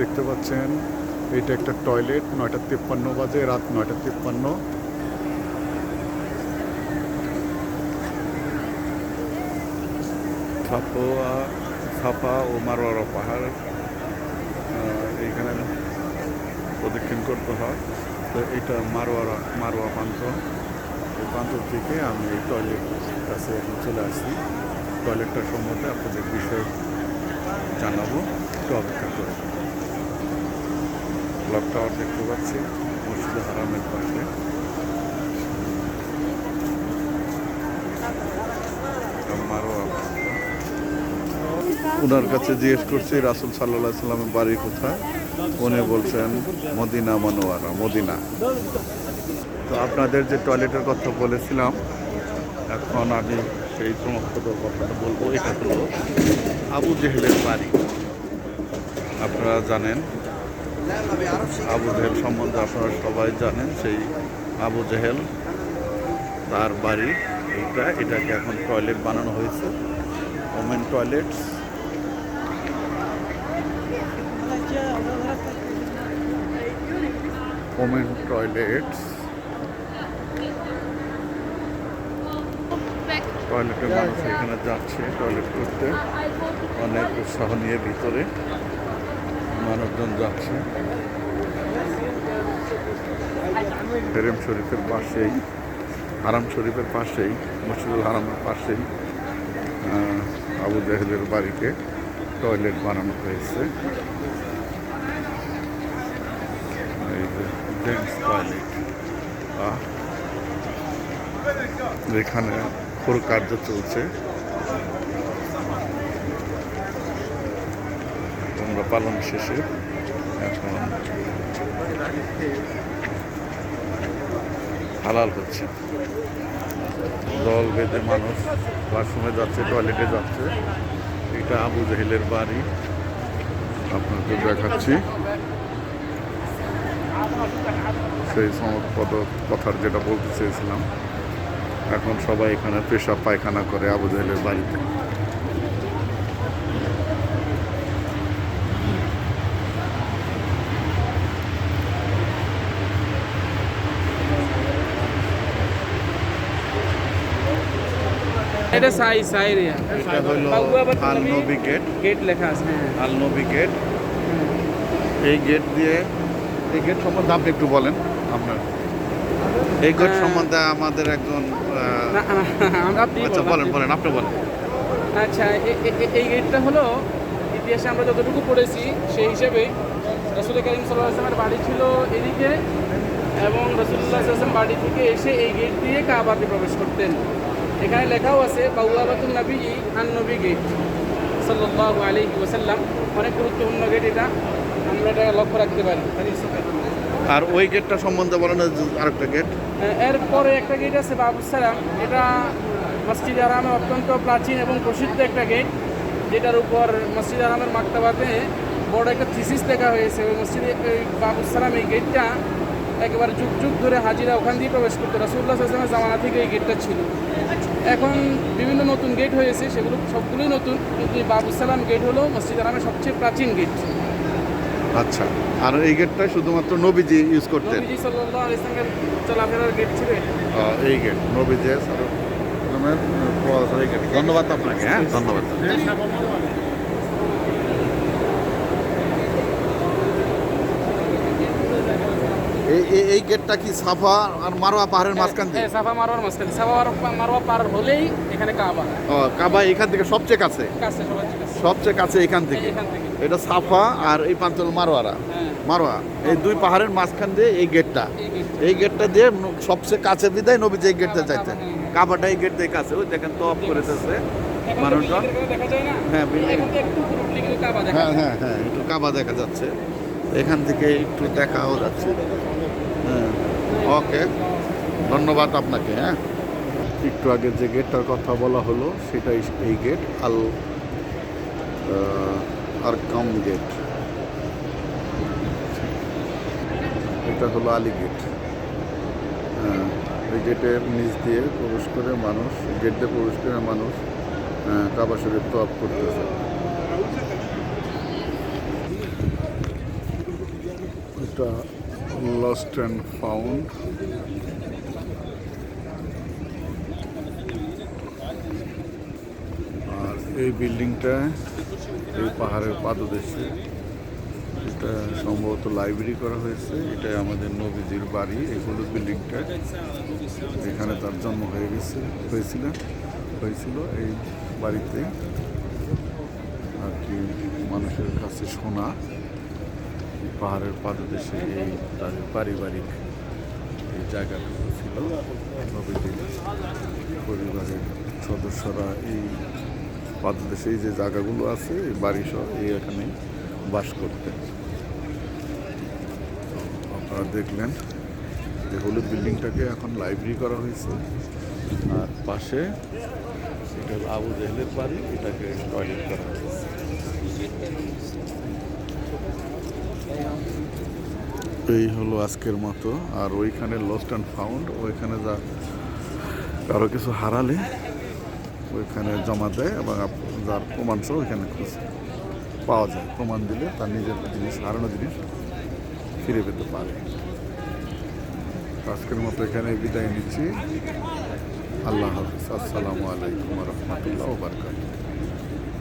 দেখতে পাচ্ছেন এটা একটা টয়লেট। 9:53 বাজে, রাত 9:53। সাফা ও মারওয়ার পাহাড় এইখানে প্রদক্ষিণ করতে হয়। তো এটা মারওয়া প্রান্তর। এই প্রান্তর থেকে আমি এই টয়লেট কাছে এখন চলে আসছি। টয়লেটটার সম্বন্ধে আপনাদের বিষয় জানাবো, একটু অপেক্ষা করে। ক্লক টাওয়ার দেখতে পাচ্ছি মসজিদে হারামের পাশে। মারওয়া ওনার কাছে জিজ্ঞেস করছি রাসূল সাল্লাল্লাহু আলাইহি সাল্লামের বাড়ি কোথায়। উনি বলছেন মদিনা মনোয়ারা, মদিনা। তো আপনাদের যে টয়লেটের কথা বলেছিলাম, এখন আমি সেই সমস্ত কথাটা বলবো। এটা হলো আবু জেহেলের বাড়ি। আপনারা জানেন আবু জেহেল সম্বন্ধে, আপনারা সবাই জানেন। সেই আবু জেহেল তার বাড়ি এটাকে এখন টয়লেট বানানো হয়েছে, ওমেন টয়লেট। Women toilets. টয়লেটের মানুষ এখানে যাচ্ছে টয়লেট করতে, অনেক উৎসাহ নিয়ে ভিতরে মানুষজন যাচ্ছে। হেরেম শরীফের পাশেই, হারাম শরীফের পাশেই, মসজিদুল হারামের পাশেই আবু জেহেলের বাড়িতে টয়লেট বানানো হয়েছে। এই যে জেন্টস টয়লেট, এখানে পুরো কার্য চলছে। আমরা পালন শেষে এখন হালাল হচ্ছে। দল বেঁধে মানুষ ওয়াশরুমে যাচ্ছে, টয়লেটে যাচ্ছে। এটা আবু জেহেলের বাড়ি, আপনাকে দেখাচ্ছি। সেই সমস্ত কথার যেটা বলতে চেয়েছিলাম, এখন সবাই এখানে পেশাব পায়খানা করে আবু জেহেলের বাড়িতে। এটা সাইরিয়া, এটা হলো আল নবী গেট। গেট লেখা আছে, আল নবী গেট। এই গেট দিয়ে, এই গেট সম্বন্ধে আপনি একটু বলেন। আপনার এই গেট সম্বন্ধে আমাদের একজন আচ্ছা বলেন আপনি বলেন। আচ্ছা, এই গেটটা হলো ইতিহাসে আমরা যতটুকু পড়েছি সেই হিসেবে রাসূল কারীম সাল্লাল্লাহু আলাইহি ওয়াসাল্লামের বাড়ি ছিল এদিকে, এবং রাসূলুল্লাহ সাল্লাল্লাহু আলাইহি ওয়াসাল্লাম বাড়ি থেকে এসে এই গেট দিয়ে কাবাতে প্রবেশ করতেন। এখানে লেখাও আছে বাওয়াবাতুন নবী আন নবী গেট সাল্লাল্লাহু আলাইহি ওয়াসাল্লাম। অনেক গুরুত্বপূর্ণ গেট এটা, আমরা এটা লক্ষ্য রাখতে পারি। আর ওই গেটটা সম্বন্ধে বলেন, আরেকটা গেট। এরপরে একটা গেট আছে বাবুস সালাম। এটা মসজিদ আরামের অত্যন্ত প্রাচীন এবং প্রসিদ্ধ একটা গেট, যেটার উপর মসজিদ আরামের মাকতাবাতে বড় একটা থিসিস লেখা হয়েছে। ওই মসজিদে বাবুস সালাম এই গেটটা একেবারে যুগ যুগ ধরে হাজিরা ওখান দিয়ে প্রবেশ করতো। রাসূলুল্লাহ সাল্লাল্লাহু আলাইহি ওয়াসাল্লামের জামানা থেকে এই গেটটা ছিল। এখন বিভিন্ন নতুন গেট হয়েছে, সেগুলো সবগুলোই নতুন, কিন্তু এই বাবুস সালাম গেট হলো মসজিদ আরামের সবচেয়ে প্রাচীন গেট। আচ্ছা, আর এই গেটটা শুধুমাত্র নবীজি ইউজ করতেন? নবীজি সাল্লাল্লাহু আলাইহি ওয়াসাল্লামের চলাফেরার গেট ছিল এই গেট, নবীজি সাল্লাল্লাহু। ধন্যবাদ আপনাকে। হ্যাঁ, ধন্যবাদ। এই গেটটা কি সাফা আর মারওয়া পাহাড়ের মাঝখান দিয়ে? সাফা মারওয়ার মাঝখানে, সাফা মারওয়া পার হলেই এখানে কাবা। কাবা এখান থেকে সবচেয়ে কাছে, সবচেয়ে কাছে এখান থেকে। এটা সাফা আর এই প্রান্তল মারওয়ারা, মারওয়া, এই দুই পাহাড়ের মাঝখান দিয়ে এই গেটটা। এই গেটটা দিয়ে সবচেয়ে কাছে বিদায় নবী যে গেটটা চাইতেন। কাবাটা এই গেট দিয়ে কাছে, ওই দেখেন তওয়াফ করেতেছে মানুষজন। হ্যাঁ হ্যাঁ হ্যাঁ হ্যাঁ, একটু কাবা দেখা যাচ্ছে এখান থেকে, একটু দেখাও যাচ্ছে। হ্যাঁ, ওকে, ধন্যবাদ আপনাকে। হ্যাঁ, একটু আগে যে গেটটার কথা বলা হলো সেটাই এই গেট, আল আরকাম গেট। এটা হলো আলী গেট। এই গেটের নিচ দিয়ে প্রবেশ করে মানুষ, গেট দিয়ে প্রবেশ করে মানুষ কাবা শরীফ তওয়াফ করতেছে। এটা লস্ট অ্যান্ড ফাউন্ড। আর এই বিল্ডিংটা এই পাহাড়ের পাদদেশে, এটা সম্ভবত লাইব্রেরি করা হয়েছে। এটা আমাদের নবীজির বাড়ি, এই হলুদ বিল্ডিংটা, যেখানে তার জন্ম হয়েছিল এই বাড়িতে আর কি। মানুষের কাছে শোনা পাহাড়ের পাদদেশে এই তাদের পারিবারিক এই জায়গাটুকু ছিল। নবীজির পরিবারের সদস্যরা এই পাদদেশে এই যে জায়গাগুলো আছে, এই বাড়ি সহ এই এখানে বাস করতেন। আপনারা দেখলেন যে হলুদ বিল্ডিংটাকে এখন লাইব্রেরি করা হয়েছে, আর পাশে এটা আবু জেহেলের বাড়ি, এটাকে টয়লেট করা হয়েছে। এই হলো আজকের মতো। আর ওইখানে লস্ট অ্যান্ড ফাউন্ড, ওইখানে কারো কিছু হারালে ওইখানে জমা দেয় এবং যার প্রমাণ সহ ওইখানে খুঁজ পাওয়া যায়। প্রমাণ দিলে তার নিজের জিনিস, হারানো জিনিস ফিরে পেতে পারে। আজকের মতো এখানে বিদায় নিচ্ছি। আল্লাহ হাফিজ। আসসালামু আলাইকুম রহমতুল্লাহ বারকাতুহু।